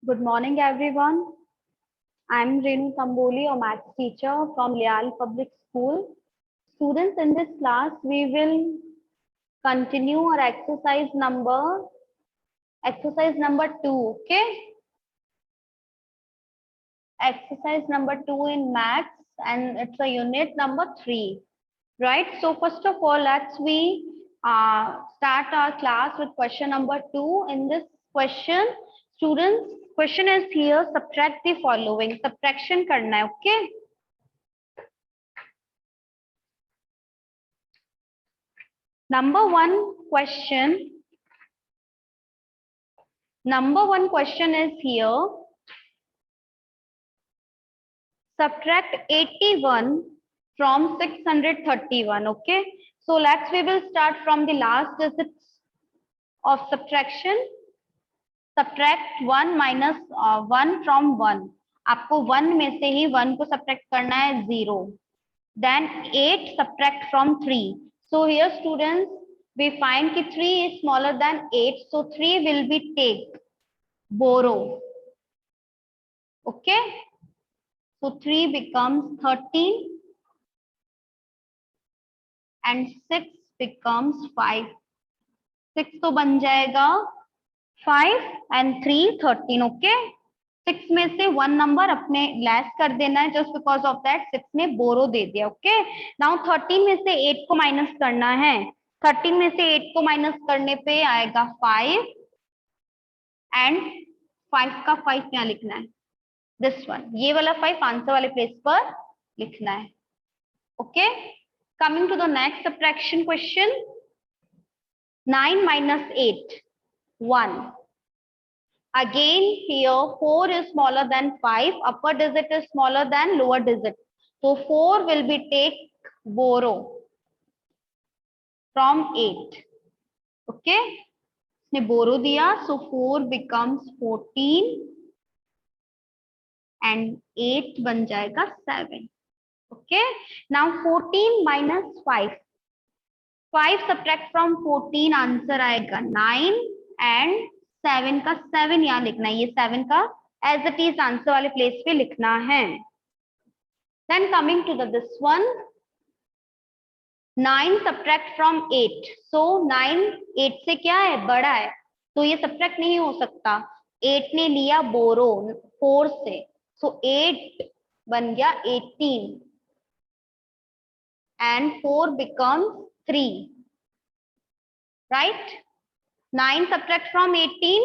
Good morning, everyone. I'm Renu Tamboli, a maths teacher from Leal Public School. Students, in this class, we will continue our exercise number 2, okay? Exercise number 2 in maths, and it's a unit number 3, right? So first of all, let's start our class with question number 2. In this question, students, question is here, subtract the following. Subtraction करना है, okay? Number one question is here. Subtract 81 from 631. Okay. So we will start from the last digits of subtraction. Subtract 1 minus 1 from 1. आपको 1 में से ही 1 को subtract करना है 0. Then 8 subtract from 3. So here students, we find that 3 is smaller than 8. So 3 will be take, borrow. Okay. So 3 becomes 13 and 6 becomes 5. 6 तो बन जाएगा 5 and 3 13. Okay. 6 में से 1 नंबर अपने लेस कर देना है, just because of that 6 ने बोरो दे दिया. Okay. Now 13 में से 8 को माइनस करना है. 13 में से 8 को माइनस करने पे आएगा 5 and 5 का 5 यहाँ लिखना है. This one, ये वाला 5 आंसर वाले प्लेस पर लिखना है. Okay. Coming to the next subtraction question. 9 minus 8, 1. Again here 4 is smaller than 5. Upper digit is smaller than lower digit. So 4 will be take, borrow from 8. Okay. इसने borrow दिया. So 4 becomes 14 and 8 बन जाएगा 7. Okay. Now 14 minus 5. 5 subtract from 14, answer आएगा 9 and 7 का 7 यहाँ लिखना है. ये 7 का as it is आंसर वाले प्लेस पे लिखना है. Then coming to this one, 9 subtract from 8. So 9 8 से क्या है, बड़ा है, तो ये subtract नहीं हो सकता. 8 ने लिया borrow 4 से, so 8 बन गया 18 and 4 becomes 3. Right. 9 subtract from 18,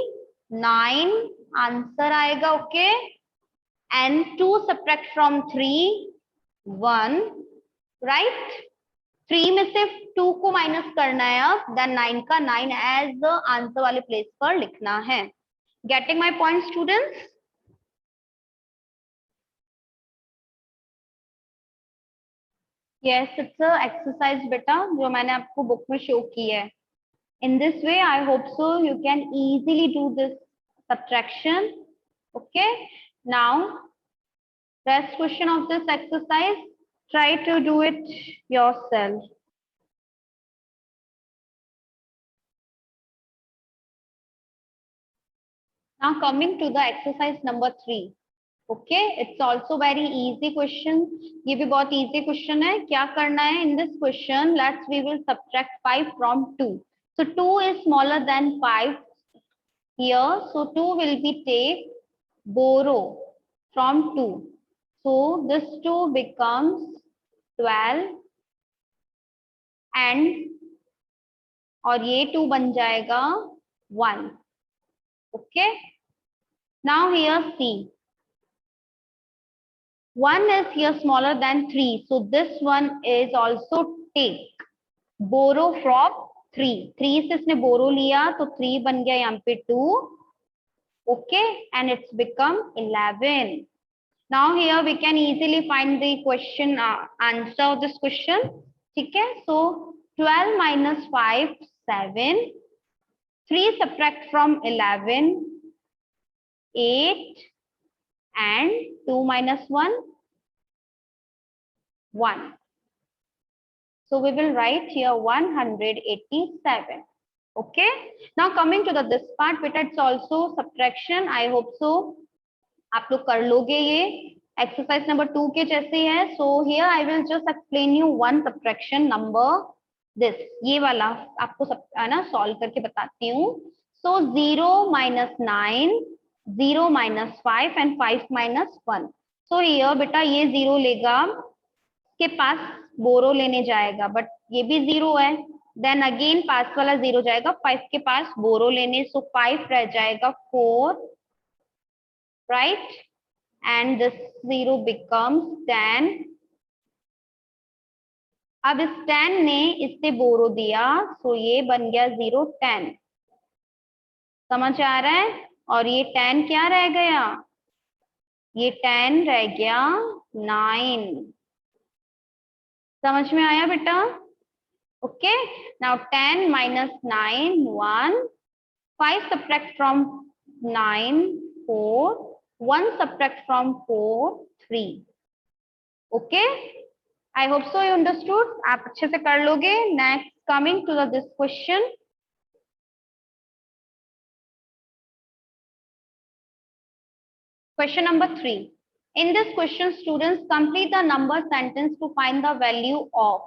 9 answer आएगा. Okay. And 2 subtract from 3, 1. Right. 3 में से 2 को माइनस करना है अब, then 9 का 9 as the आंसर वाले प्लेस पर लिखना है. Getting my point, students? Yes, it's a exercise बेटा जो मैंने आपको बुक में शो की है. In this way, I hope so you can easily do this subtraction. Okay. Now, rest question of this exercise, try to do it yourself. Now coming to the exercise number 3. Okay, it's also very easy question. ये भी बहुत easy question है. क्या करना है in this question? We will subtract 5 from 2. So 2 is smaller than 5 here. So 2 will be take, borrow from 2. So this 2 becomes 12 and और ये 2 बन जाएगा 1. Okay. Now here see. 1 is here smaller than 3. So this one is also take, borrow from 3. 3 से इसने borrow लिया तो 3 बन गया यहाँ पे 2. Okay. And it's become 11. Now here we can easily find the question answer of this question. ठीक है. So 12 minus 5, 7. 3 subtract from 11, 8. And 2 minus 1, 1. So we will write here 187. Okay, now coming to the this part, beta, it's also subtraction. I hope so आप लोग कर लोगे ये exercise number 2 के जैसे है. So here I will just explain you one subtraction number this, ये वाला आपको सब है ना सॉल्व करके बताती हूँ. सो 0 minus 9, 0 minus 5 and 5 minus 1. So here बेटा ये 0 लेगा, के पास बोरो लेने जाएगा, बट ये भी 0 है. देन अगेन पास वाला 0 जाएगा 5 के पास बोरो लेने, सो 5 रह जाएगा 4, right, and this 0 becomes 10. अब इस 10 ने इससे बोरो दिया, सो ये बन गया 0 10. समझ आ रहा है? और ये 10 क्या रह गया, ये 10 रह गया 9. समझ में आया बेटा? Okay, now 10 minus 9 1, 5 subtract from 9 4, 1 subtract from 4 3. Okay, I hope so you understood, आप अच्छे से कर लोगे. Next coming to this question. Question number 3. In this question, students complete the number sentence to find the value of,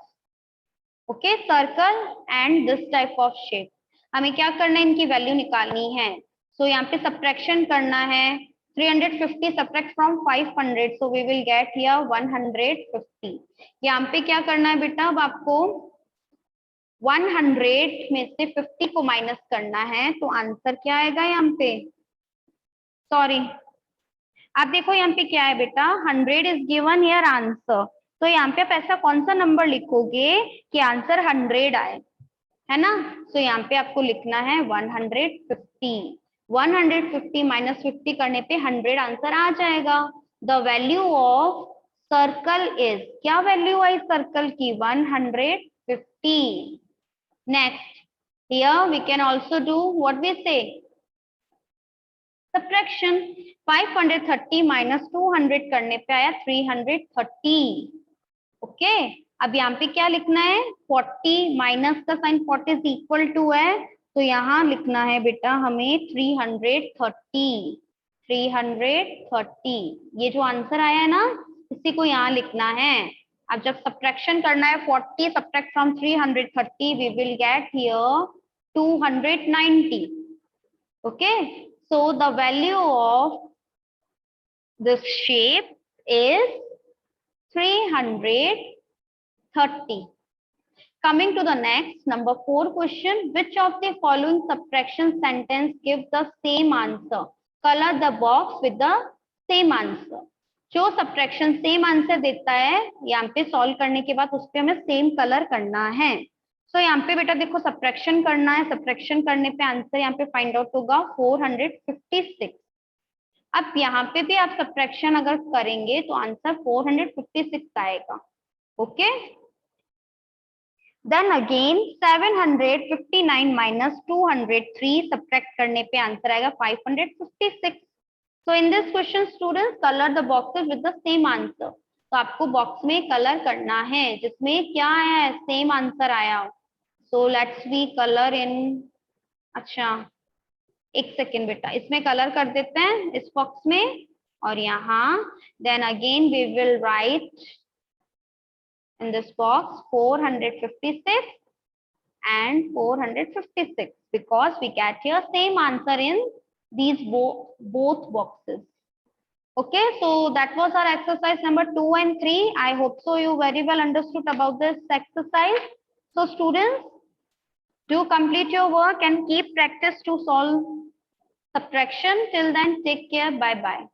okay, circle and this type of shape. हमें क्या करना है, इनकी वैल्यू निकालनी है. सो यहाँ पे सब्ट्रैक्शन करना है. 350 subtract from 500, so we will get here 150. यहाँ पे क्या करना है बेटा, अब आपको 100 में से 50 को माइनस करना है, तो आंसर क्या आएगा यहाँ पे, सॉरी आप देखो यहाँ पे क्या है बेटा, 100 इज गिवन हियर आंसर. तो यहाँ पे आप ऐसा कौन सा नंबर लिखोगे कि आंसर 100 आए, है ना. सो यहाँ पे आपको लिखना है 150. 150 माइनस 50 करने पे 100 आंसर आ जाएगा. The value of circle is, क्या वैल्यू आई सर्कल की, 150. Next here we can also do what we say, subtraction. 530 minus 200 करने पे आया 330. ओके, अब यहाँ पे क्या लिखना है, 40 माइनस का साइन 40 इज इक्वल टू है, तो यहाँ लिखना है बेटा हमें 330. 330 ये जो आंसर आया है ना, इसी को यहाँ लिखना है. अब जब सब्ट्रैक्शन करना है, 40 subtract from 330, we will get here 290. Okay, so the value of this shape is 330. Coming to the next, number 4 question. Which of the following subtraction sentence gives the same answer? Color the box with the same answer. जो subtraction same answer देता है, यहाँ पे solve करने के बाद उस पे हमें सेम कलर करना है. सो यहाँ पे बेटा देखो सब्ट्रैक्शन करना है, सब्ट्रैक्शन करने पे आंसर यहाँ पे फाइंड आउट होगा 456. अब यहाँ पे भी आप सब्ट्रैक्शन अगर करेंगे तो आंसर 456 आएगा. Okay, then again 759 minus 203 subtract करने पे आंसर आएगा 556. So in this question students colour the boxes with the same answer. तो आपको बॉक्स में कलर करना है जिसमें क्या आया है, सेम आंसर आया. So let's we colour in, अच्छा एक सेकेंड बेटा, इसमें कलर कर देते हैं इस बॉक्स में और यहाँ. Then again we will write in this box 456 and 456 because we get here same answer in these both boxes. Okay, so that was our exercise number 2 and 3. I hope so you very well understood about this exercise. So students, do complete your work and keep practice to solve subtraction. Till then, take care. Bye bye.